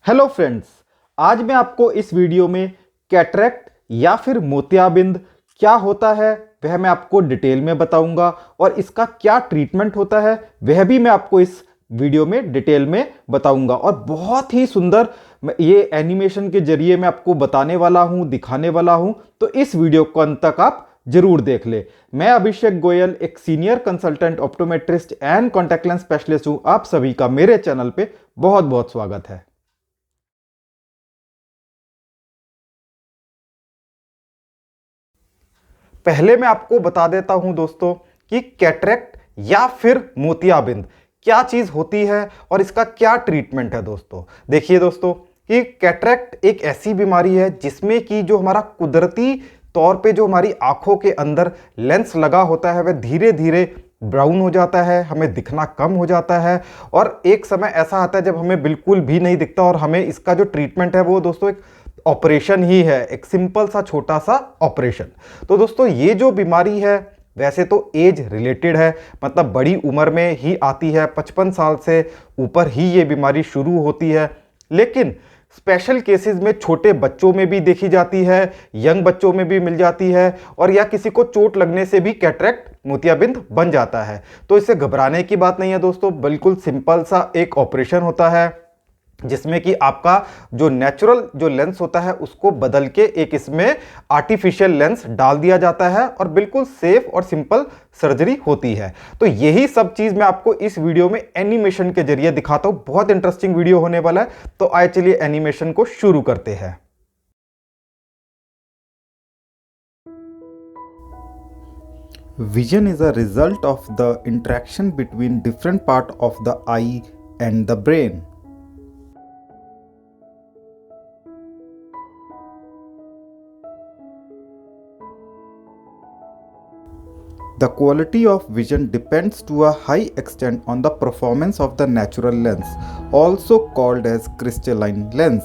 Hello friends, आज मैं आपको इस वीडियो में कैटरेक्ट या फिर मोतियाबिंद क्या होता है वह मैं आपको डिटेल में बताऊंगा और इसका क्या ट्रीटमेंट होता है वह भी मैं आपको इस वीडियो में डिटेल में बताऊंगा। और बहुत ही सुंदर ये एनिमेशन के जरिए मैं आपको बताने वाला हूं, दिखाने वाला हूं, तो इस वीडियो को अंत तक आप जरूर देख ले। मैं अभिषेक गोयल, एक senior consultant optometrist and contact lens specialist हूं। आप सभी का मेरे चैनल पे बहुत बहुत स्वागत है। पहले मैं आपको बता देता हूं दोस्तों कि कैटरेक्ट या फिर मोतियाबिंद क्या चीज होती है और इसका क्या ट्रीटमेंट है। दोस्तों देखिए दोस्तों कि कैटरेक्ट एक ऐसी बीमारी है जिसमें कि जो हमारा कुदरती तौर पे जो हमारी आंखों के अंदर लेंस लगा होता है वह धीरे धीरे ब्राउन हो जाता है, हमें दिखना कम हो जाता है और एक समय ऐसा आता है जब हमें बिल्कुल भी नहीं दिखता। और हमें इसका जो ट्रीटमेंट है वो दोस्तों एक ऑपरेशन ही है, एक सिंपल सा छोटा सा ऑपरेशन। तो दोस्तों ये जो बीमारी है वैसे तो एज रिलेटेड है, मतलब बड़ी उम्र में ही आती है, 55 साल से ऊपर ही ये बीमारी शुरू होती है। लेकिन स्पेशल केसेस में छोटे बच्चों में भी देखी जाती है, यंग बच्चों में भी मिल जाती है और या किसी को चोट लगने से भी कैटरेक्ट मोतियाबिंद बन जाता है। तो इससे घबराने की बात नहीं है दोस्तों, बिल्कुल सिंपल सा एक ऑपरेशन होता है जिसमें कि आपका जो नेचुरल जो लेंस होता है उसको बदल के एक इसमें आर्टिफिशियल लेंस डाल दिया जाता है और बिल्कुल सेफ और सिंपल सर्जरी होती है। तो यही सब चीज मैं आपको इस वीडियो में एनिमेशन के जरिए दिखाता हूं। बहुत इंटरेस्टिंग वीडियो होने वाला है, तो आइए चलिए एनिमेशन को शुरू करते हैं। Vision is a result of the interaction between different part of the eye and the brain. The quality of vision depends to a high extent on the performance of the natural lens, also called as crystalline lens.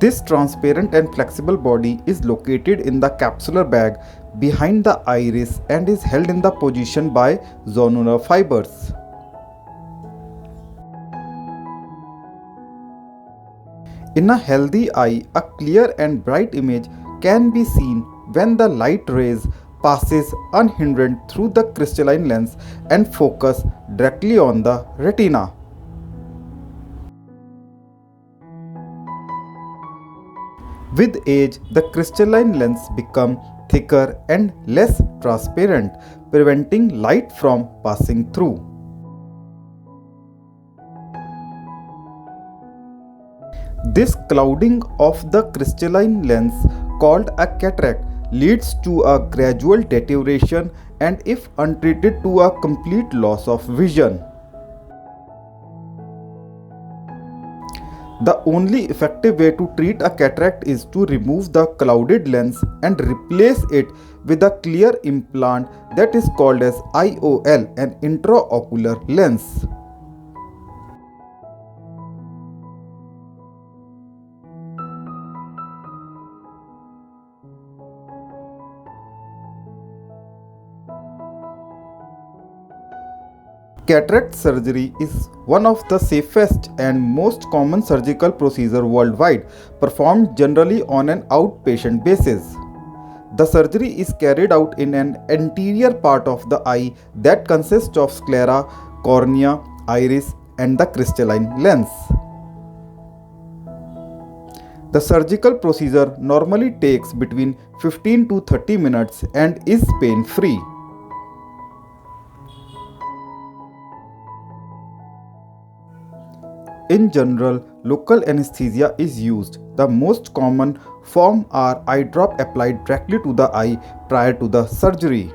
This transparent and flexible body is located in the capsular bag behind the iris and is held in the position by zonular fibers. In a healthy eye, a clear and bright image can be seen when the light rays passes unhindered through the crystalline lens and focus directly on the retina. With age, the crystalline lens becomes thicker and less transparent, preventing light from passing through. This clouding of the crystalline lens, called a cataract, leads to a gradual deterioration and, if untreated, to a complete loss of vision. The only effective way to treat a cataract is to remove the clouded lens and replace it with a clear implant that is called as IOL, an intraocular lens. Cataract surgery is one of the safest and most common surgical procedures worldwide, performed generally on an outpatient basis. The surgery is carried out in an anterior part of the eye that consists of sclera, cornea, iris, and the crystalline lens. The surgical procedure normally takes between 15 to 30 minutes and is pain-free. In general, local anesthesia is used. The most common form are eye drop applied directly to the eye prior to the surgery.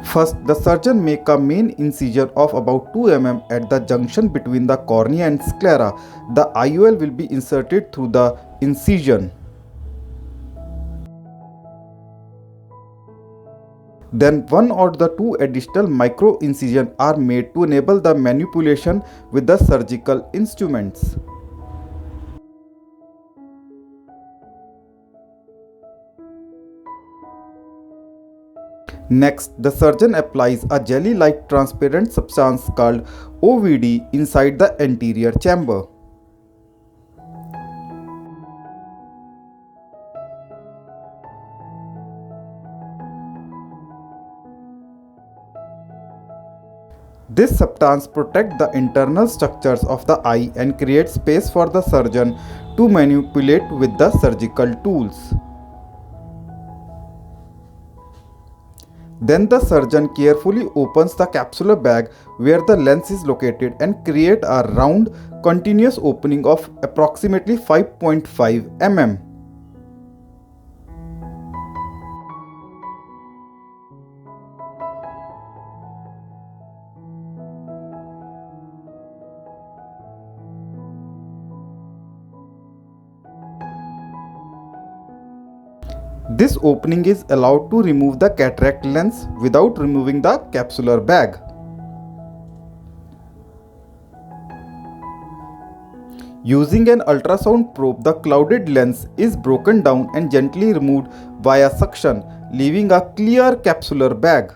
First, the surgeon make a main incision of about 2 mm at the junction between the cornea and sclera. The IOL will be inserted through the incision. Then one or the two additional micro incisions are made to enable the manipulation with the surgical instruments. Next, the surgeon applies a jelly-like transparent substance called OVD inside the anterior chamber. This substance protects the internal structures of the eye and creates space for the surgeon to manipulate with the surgical tools. Then the surgeon carefully opens the capsular bag where the lens is located and create a round continuous opening of approximately 5.5 mm. This opening is allowed to remove the cataract lens without removing the capsular bag. Using an ultrasound probe, the clouded lens is broken down and gently removed via suction, leaving a clear capsular bag.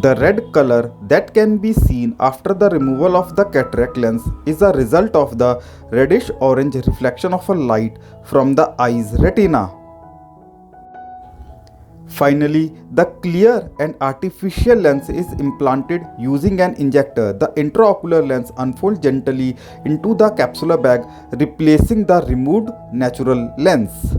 The red color that can be seen after the removal of the cataract lens is a result of the reddish-orange reflection of a light from the eye's retina. Finally, the clear and artificial lens is implanted using an injector. The intraocular lens unfolds gently into the capsular bag, replacing the removed natural lens.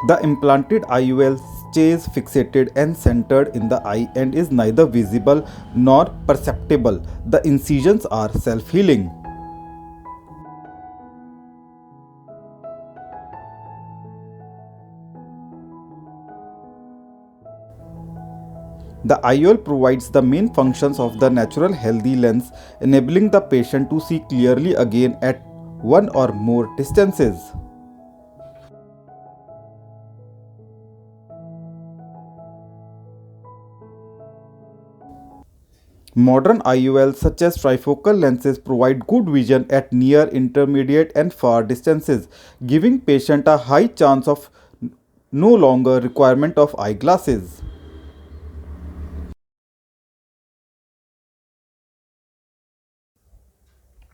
The implanted IOL stays fixated and centered in the eye and is neither visible nor perceptible. The incisions are self-healing. The IOL provides the main functions of the natural healthy lens, enabling the patient to see clearly again at one or more distances. Modern IOLs such as trifocal lenses provide good vision at near, intermediate and far distances, giving patient a high chance of no longer requirement of eyeglasses.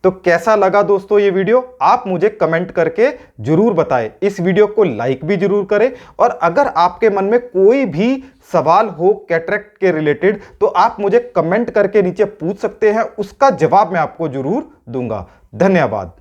तो कैसा लगा दोस्तों ये video, आप मुझे comment करके जरूर बताएं। इस वीडियो को लाइक भी जरूर करें और अगर आपके मन में कोई भी सवाल हो कैटरेक्ट के रिलेटेड तो आप मुझे कमेंट करके नीचे पूछ सकते हैं, उसका जवाब मैं आपको जरूर दूंगा। धन्यवाद।